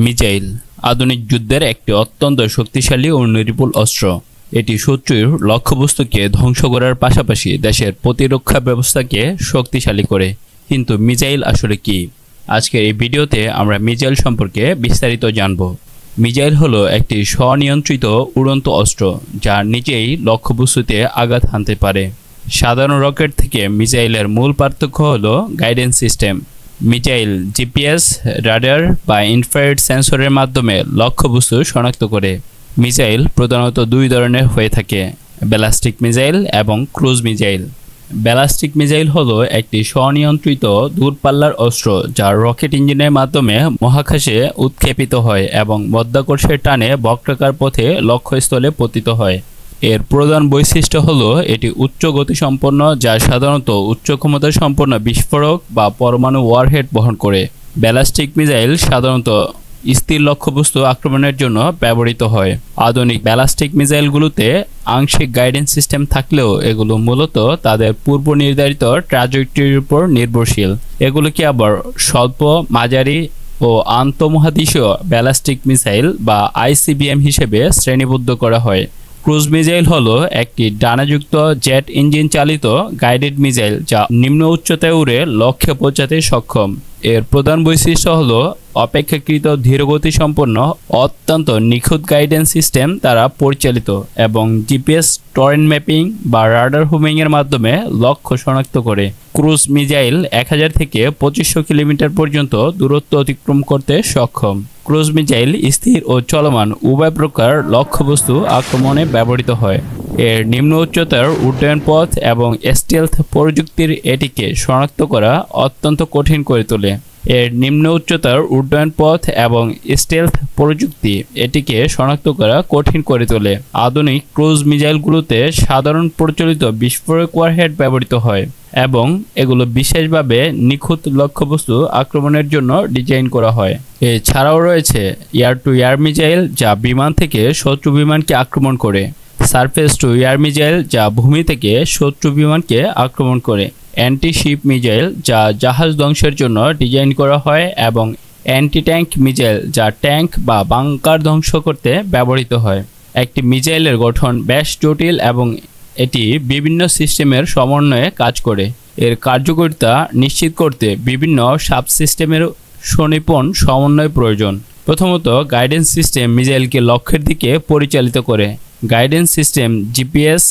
Missile আধুনিক যুদ্ধের একটি অত্যন্ত শক্তিশালী ও নির্ভুল অস্ত্র। এটি শত্রুর লক্ষ্যবস্তুকে ধ্বংস করার পাশাপাশি দেশের প্রতিরক্ষা ব্যবস্থাকে শক্তিশালী করে। কিন্তু মিসাইল আসলে কি? আজকের এই ভিডিওতে আমরা মিসাইল সম্পর্কে বিস্তারিত জানব। মিসাইল হলো একটি স্বনিয়ন্ত্রিত উড়ন্ত অস্ত্র যা নিজেই লক্ষ্যবস্তুতে আঘাত হানতে পারে। সাধারণ রকেট থেকে মিসাইলের মূল পার্থক্য হলো guidance system. Missile GPS, radar বা ইনফ্রারেড সেন্সরের মাধ্যমে লক্ষ্যবস্তু শনাক্ত করে। মিসাইল প্রধানত দুই ধরনের হয়ে থাকে, ব্যালিস্টিক মিসাইল এবং ক্রুজ মিসাইল। ব্যালিস্টিক মিসাইল হলো একটি স্বনিয়ন্ত্রিত দূরপাল্লার অস্ত্র যা রকেট ইঞ্জিনের মাধ্যমে মহাকাশে উৎক্ষেপিত হয় এবং মধ্যাকর্ষের টানে বক্রাকার পথে লক্ষ্যস্থলে পতিত হয়। এর প্রধান বৈশিষ্ট্য হলো এটি উচ্চ গতিসম্পন্ন, যা সাধারণত উচ্চ ক্ষমতা সম্পন্ন বিস্ফোরক বা পরমাণু ওয়ারহেড বহন করে। ব্যালিস্টিক মিসাইল সাধারণত স্থির লক্ষ্যবস্তু আক্রমণের জন্য ব্যবহৃত হয়। আধুনিক ব্যালিস্টিক মিসাইলগুলোতে আংশিক গাইডেন্স সিস্টেম থাকলেও এগুলো মূলত তাদের পূর্ব নির্ধারিত ট্র্যাজেক্টরির উপর নির্ভরশীল। এগুলোকে আবার স্বল্প, মাঝারি ও আন্তঃমহাদেশীয় ব্যালিস্টিক মিসাইল বা আইসিবিএম হিসেবে শ্রেণীবদ্ধ করা হয়। ক্রুজ মিসাইল হলো একটি ডানাযুক্ত জেট ইঞ্জিন চালিত গাইডেড মিসাইল যা নিম্ন উচ্চতায় উড়ে লক্ষ্যে পৌঁছাতে সক্ষম। এর প্রধান বৈশিষ্ট্য হলো অপেক্ষাকৃত ধীরগতি সম্পন্ন অত্যন্ত নিখুঁত গাইডেন্স সিস্টেম দ্বারা পরিচালিত এবং জিপিএস টরেন্ট ম্যাপিং বা রাডার হোমিং এর মাধ্যমে লক্ষ্য শনাক্ত করে। ক্রুজ মিসাইল 1000 থেকে 2500 কিলোমিটার পর্যন্ত দূরত্ব অতিক্রম করতে সক্ষম। ক্রুজ মিসাইল স্থির ও চলমান উভয় প্রকার লক্ষ্যবস্তু আক্রমণে ব্যবহৃত হয়। এর নিম্ন উচ্চতার উড্ডয়ন পথ এবং স্টেলথ প্রযুক্তির এটিকে শনাক্ত করা অত্যন্ত কঠিন করে তোলে। এর নিম্ন উচ্চতার উড্ডয়ন পথ এবং স্টেলথ প্রযুক্তি এটিকে শনাক্ত করা কঠিন করে তোলে। আধুনিক ক্রুজ মিসাইলগুলোতে সাধারণ প্রচলিত বিস্ফোরক ওয়ারহেড ব্যবহৃত হয় এবং এগুলো বিশেষভাবে নিখুঁত লক্ষ্যবস্তু আক্রমণের জন্য ডিজাইন করা হয়। এছাড়াও রয়েছে এয়ার টু এয়ার মিসাইল যা বিমান থেকে শত্রু বিমানকে আক্রমণ করে, সারফেস টু এয়ার মিসাইল যা ভূমি থেকে শত্রু বিমানকে আক্রমণ করে, অ্যান্টি শিপ মিসাইল যা জাহাজ ধ্বংসের জন্য ডিজাইন করা হয় এবং অ্যান্টি ট্যাঙ্ক মিসাইল যা ট্যাঙ্ক বা বাংকার ধ্বংস করতে ব্যবহৃত হয়। একটি মিসাইলের গঠন বেশ জটিল এবং এটি বিভিন্ন সিস্টেমের সমন্বয়ে কাজ করে। এর কার্যকারিতা নিশ্চিত করতে বিভিন্ন সাবসিস্টেমের সুনিপুণ সমন্বয় প্রয়োজন। প্রথমত, গাইডেন্স সিস্টেম মিসাইলকে লক্ষ্যের দিকে পরিচালিত করে। Guidance system GPS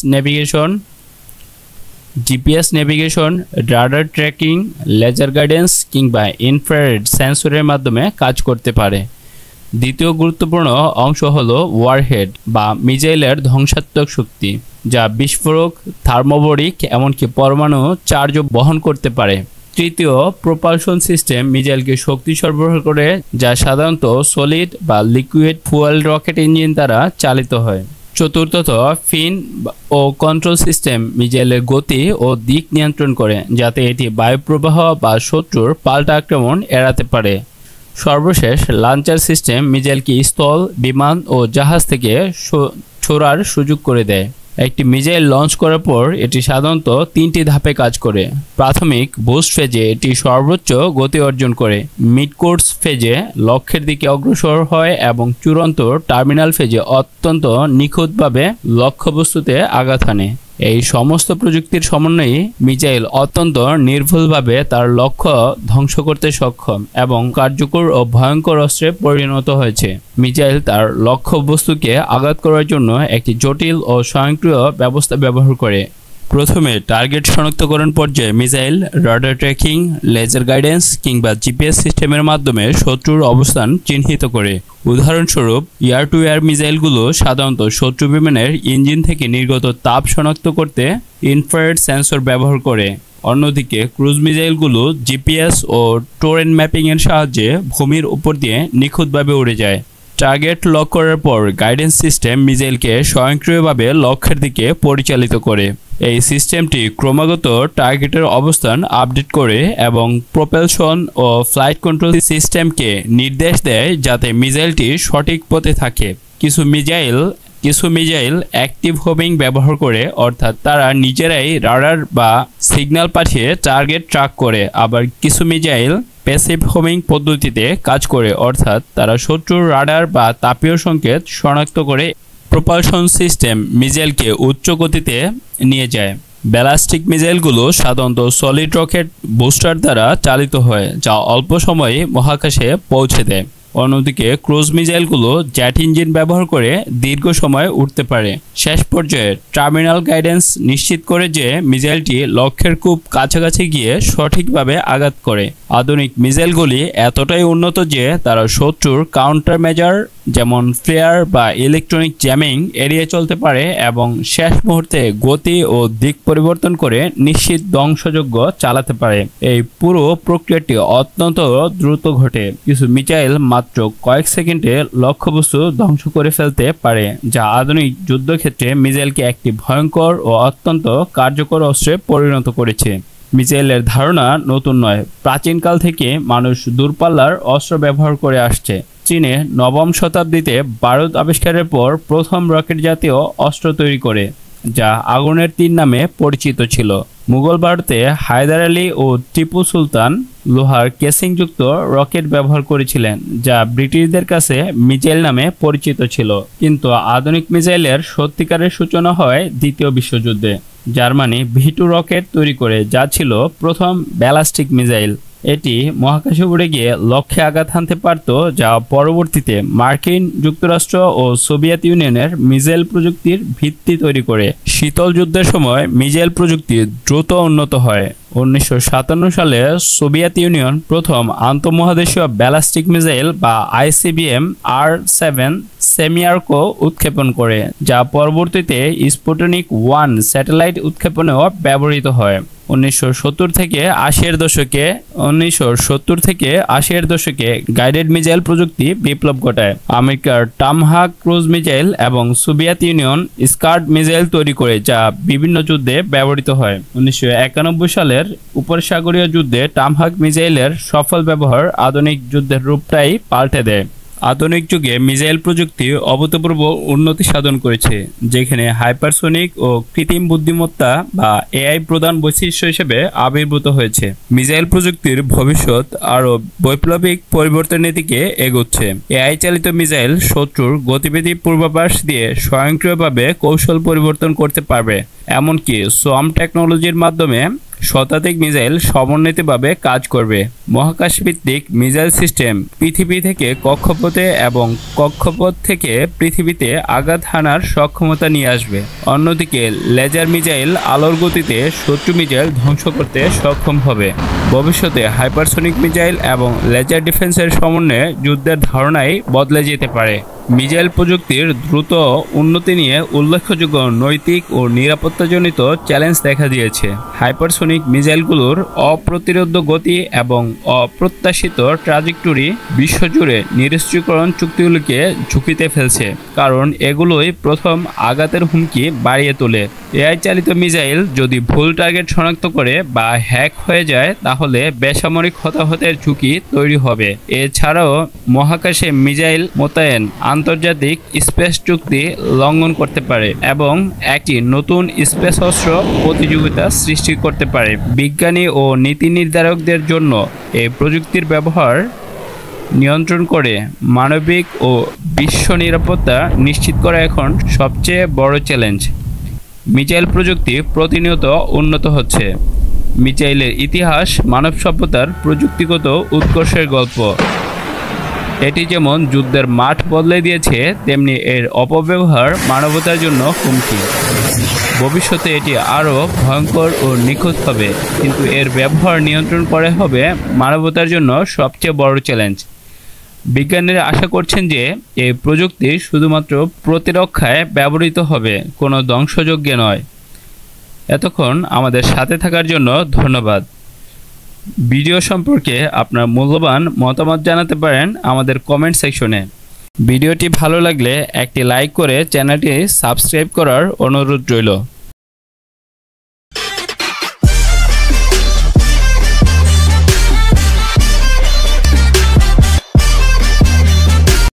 navigation, radar tracking, laser guidance কিংবা ইনফ্রারেড সেন্সরের মাধ্যমে কাজ করতে পারে। দ্বিতীয় গুরুত্বপূর্ণ অংশ হলো ওয়ারহেড বা মিসাইলের ধ্বংসাত্মক শক্তি, যা বিস্ফোরক, থার্মোবরিক এমনকি পরমাণু চার্জও বহন করতে পারে। তৃতীয়, প্রপালশন সিস্টেম মিসাইলকে শক্তি সরবরাহ করে, যা সাধারণত সলিড বা লিকুইড ফুয়েল রকেট ইঞ্জিন দ্বারা চালিত হয়। চতুর্থত, ফিন ও কন্ট্রোল সিস্টেম মিসাইলের গতি ও দিক নিয়ন্ত্রণ করে, যাতে এটি বায়ুপ্রবাহ বা শত্রুর পাল্টা আক্রমণ এড়াতে পারে। সর্বশেষ, লঞ্চার সিস্টেম মিসাইলকে স্থল, বিমান ও জাহাজ থেকে ছোড়ার সুযোগ করে দেয়। একটি মিসাইল লঞ্চ করার পর এটি সাধারণত 3টি ধাপে কাজ করে। প্রাথমিক বুস্ট ফেজে এটি সর্বোচ্চ গতি অর্জন করে, মিড কোর্স ফেজে লক্ষ্যের দিকে অগ্রসর হয় এবং চূড়ান্ত টার্মিনাল ফেজে অত্যন্ত নিখুঁতভাবে লক্ষ্যবস্তুতে আঘাত হানে। এই সমস্ত প্রযুক্তির সমন্বয়ে মিসাইল অত্যন্ত নির্ভুলভাবে তার লক্ষ্য ধ্বংস করতে সক্ষম এবং কার্যকর ও ভয়ঙ্কর অস্ত্রে পরিণত হয়েছে। মিসাইল তার লক্ষ্যবস্তুকে আঘাত করার জন্য একটি জটিল ও স্বয়ংক্রিয় ব্যবস্থা ব্যবহার করে। প্রথমে টার্গেট শনাক্তকরণ পর্যায়ে missile radar tracking, laser guidance কিংবা জিপিএস সিস্টেমের মাধ্যমে শত্রুর অবস্থান চিহ্নিত করে। উদাহরণস্বরূপ, এয়ার টু এয়ার মিসাইলগুলো সাধারণত শত্রু বিমানের ইঞ্জিন থেকে নির্গত তাপ শনাক্ত করতে ইনফ্রারেড সেন্সর ব্যবহার করে। অন্যদিকে ক্রুজ মিসাইলগুলো জিপিএস ও টরেন্ট ম্যাপিংয়ের সাহায্যে ভূমির উপর দিয়ে নিখুঁতভাবে উড়ে যায়। টার্গেট লক করার পর গাইডেন্স সিস্টেম মিসাইলকে স্বয়ংক্রিয়ভাবে লক্ষ্যের দিকে পরিচালিত করে। এই সিস্টেমটি ক্রমাগত টার্গেটের অবস্থান আপডেট করে এবং প্রোপালশন ও ফ্লাইট কন্ট্রোল সিস্টেমকে নির্দেশ দেয় যাতে মিসাইলটি সঠিক পথে থাকে। কিছু মিসাইল অ্যাক্টিভ হোমিং ব্যবহার করে, অর্থাৎ তারা নিজেরাই রাডার বা সিগন্যাল পাঠিয়ে টার্গেট ট্র্যাক করে। আবার কিছু মিসাইল প্যাসিভ হোমিং পদ্ধতিতে কাজ করে, অর্থাৎ তারা শত্রুর রাডার বা তাপীয় সংকেত শনাক্ত করে প্রপালশন সিস্টেম মিসাইলকে উচ্চ গতিতে নিয়ে যায়। ব্যালাস্টিক মিসাইলগুলো সাধারণত সলিড রকেট বুস্টার দ্বারা চালিত হয়, যা অল্প সময়ে মহাকাশে পৌঁছে দেয়। অন্যদিকে ক্রুজ মিসাইলগুলো জেট ইঞ্জিন ব্যবহার করে দীর্ঘ সময় উঠতে পারে। শেষ পর্যায়ে টার্মিনাল গাইডেন্স নিশ্চিত করে যে মিসাইলটি লক্ষ্যের খুব কাছাকাছি গিয়ে সঠিকভাবে আঘাত করে। আধুনিক মিসাইলগুলি এতটাই উন্নত যে তারা শত্রুর কাউন্টার মেজার যেমন ফ্লেয়ার বা ইলেকট্রনিক জ্যামিং এড়িয়ে চলতে পারে এবং শেষ মুহূর্তে গতি ও দিক পরিবর্তন করে নিশ্চিত ধ্বংসযোগ্য চালাতে পারে। এই পুরো প্রক্রিয়াটি অত্যন্ত দ্রুত ঘটে। কিছু মিসাইল মাত্র কয়েক সেকেন্ডে লক্ষ্যবস্তু ধ্বংস করে ফেলতে পারে, যা আধুনিক যুদ্ধক্ষেত্রে মিসাইলকে একটি ভয়ঙ্কর ও অত্যন্ত কার্যকর অস্ত্রে পরিণত করেছে। মিসাইলের ধারণা নতুন নয়। প্রাচীনকাল থেকে মানুষ দূরপাল্লার অস্ত্র ব্যবহার করে আসছে। চীনে নবম শতাব্দীতে বারুদ আবিষ্কারের পর প্রথম রকেট জাতীয় অস্ত্র তৈরি করে, যা আগুনের তীর নামে পরিচিত ছিল। মুঘল ভারতে হায়দার আলী ও টিপু সুলতান লোহার কেসিংযুক্ত রকেট ব্যবহার করেছিলেন, যা ব্রিটিশদের কাছে মিসাইল নামে পরিচিত ছিল। কিন্তু আধুনিক মিসাইলের সত্যিকারের সূচনা হয় দ্বিতীয় বিশ্বযুদ্ধে। জার্মানি V2 রকেট তৈরি করে, যা ছিল প্রথম ব্যালাস্টিক মিসাইল। এটি মহাকাশে উড়ে গিয়ে লক্ষ্যে আঘাত হানতে পারত, যা পরবর্তীতে মার্কিন যুক্তরাষ্ট্র ও সোভিয়েত ইউনিয়নের মিসাইল প্রযুক্তির ভিত্তি তৈরি করে। শীতল যুদ্ধের সময় মিসাইল প্রযুক্তি দ্রুত উন্নত হয়। 1957 সালে সোভিয়েত ইউনিয়ন প্রথম আন্তঃমহাদেশীয় ব্যালাস্টিক মিসাইল বা ICBM R-7 সেমিয়ার্কো উৎক্ষেপণ করে, যা পরবর্তীতে স্পুটনিক 1 স্যাটেলাইট উৎক্ষেপণেও ব্যবহৃত হয়। 1970 থেকে 80-এর দশকে গাইডেড মিসাইল প্রযুক্তি বিপ্লব ঘটায়। আমেরিকার টমাহাক ক্রুজ মিসাইল এবং সোভিয়েত ইউনিয়ন স্কার্ড মিসাইল তৈরি করে, যা বিভিন্ন যুদ্ধে ব্যবহৃত হয়। 1991 সালের উপসাগরীয় যুদ্ধে টমাহাক মিসাইলের সফল ব্যবহার আধুনিক যুদ্ধের রূপটাই পাল্টে দেয়। আধুনিক যুগে মিসাইল প্রযুক্তি অভূতপূর্ব উন্নতি সাধন করেছে, যেখানে হাইপারসোনিক ও কৃত্রিম বুদ্ধিমত্তা বা AI প্রধান বৈশিষ্ট্য হিসেবে আবির্ভূত হয়েছে। মিসাইল প্রযুক্তির ভবিষ্যৎ আরও বৈপ্লবিক পরিবর্তনের দিকে এগোচ্ছে। AI চালিত মিসাইল শত্রুর গতিবিধি পূর্বাভাস দিয়ে স্বয়ংক্রিয়ভাবে কৌশল পরিবর্তন করতে পারবে, এমনকি সোয়াম টেকনোলজির মাধ্যমে শতাধিক মিসাইল সমন্বিতভাবে কাজ করবে। মহাকাশভিত্তিক মিসাইল সিস্টেম পৃথিবী থেকে কক্ষপথে এবং কক্ষপথ থেকে পৃথিবীতে আঘাত হানার সক্ষমতা নিয়ে আসবে। অন্যদিকে লেজার মিসাইল আলোর গতিতে শত্রু মিসাইল ধ্বংস করতে সক্ষম হবে। ভবিষ্যতে হাইপারসোনিক মিসাইল এবং লেজার ডিফেন্সের সমন্বয়ে যুদ্ধের ধারণাই বদলে যেতে পারে। মিসাইল প্রযুক্তির দ্রুত উন্নতি নিয়ে উল্লেখযোগ্য নৈতিক ও নিরাপত্তাজনিত চ্যালেঞ্জ দেখা দিয়েছে। হাইপারসোনিক মিসাইলগুলোর অপ্রতিরোধ্য গতি এবং অপ্রত্যাশিত ট্র্যাজেক্টরি বিশ্বজুড়ে নিরস্ত্রীকরণ চুক্তিগুলোকে ঝুঁকিতে ফেলছে, কারণ এগুলোই প্রথম আঘাতের হুমকি বাড়িয়ে তোলে। AI চালিত মিসাইল যদি ভুল টার্গেট শনাক্ত করে বা হ্যাক হয়ে যায়, তাহলে বেসামরিক হতাহতের ঝুঁকি তৈরি হবে। এছাড়াও মহাকাশে মিসাইল মোতায়েন আন্তর্জাতিক স্পেস চুক্তি লঙ্ঘন করতে পারে এবং একটি নতুন স্পেস অস্ত্র প্রতিযোগিতা সৃষ্টি করতে পারে। বিজ্ঞানী ও নীতি নির্ধারকদের জন্য এই প্রযুক্তির ব্যবহার নিয়ন্ত্রণ করে মানবিক ও বিশ্ব নিরাপত্তা নিশ্চিত করা এখন সবচেয়ে বড় চ্যালেঞ্জ। মিসাইল প্রযুক্তি প্রতিনিয়ত উন্নত হচ্ছে। মিসাইলের ইতিহাস মানব সভ্যতার প্রযুক্তিগত উৎকর্ষের গল্প। এটি যেমন যুদ্ধের মাঠ বদলে দিয়েছে, তেমনি এর অপব্যবহার মানবতার জন্য হুমকি। ভবিষ্যতে এটি আরও ভয়ঙ্কর ও নিখুঁত হবে, কিন্তু এর ব্যবহার নিয়ন্ত্রণ করা হবে মানবতার জন্য সবচেয়ে বড় চ্যালেঞ্জ। বিজ্ঞানীরা আশা করছেন যে এই প্রযুক্তি শুধুমাত্র প্রতিরক্ষায় ব্যবহৃত হবে, কোনো ধ্বংসযজ্ঞে নয়। এতক্ষণ আমাদের সাথে থাকার জন্য ধন্যবাদ। ভিডিও সম্পর্কে আপনার মূল্যবান মতামত জানাতে পারেন আমাদের কমেন্ট সেকশনে। ভিডিওটি ভালো লাগলে একটি লাইক করে চ্যানেলটি সাবস্ক্রাইব করার অনুরোধ রইল।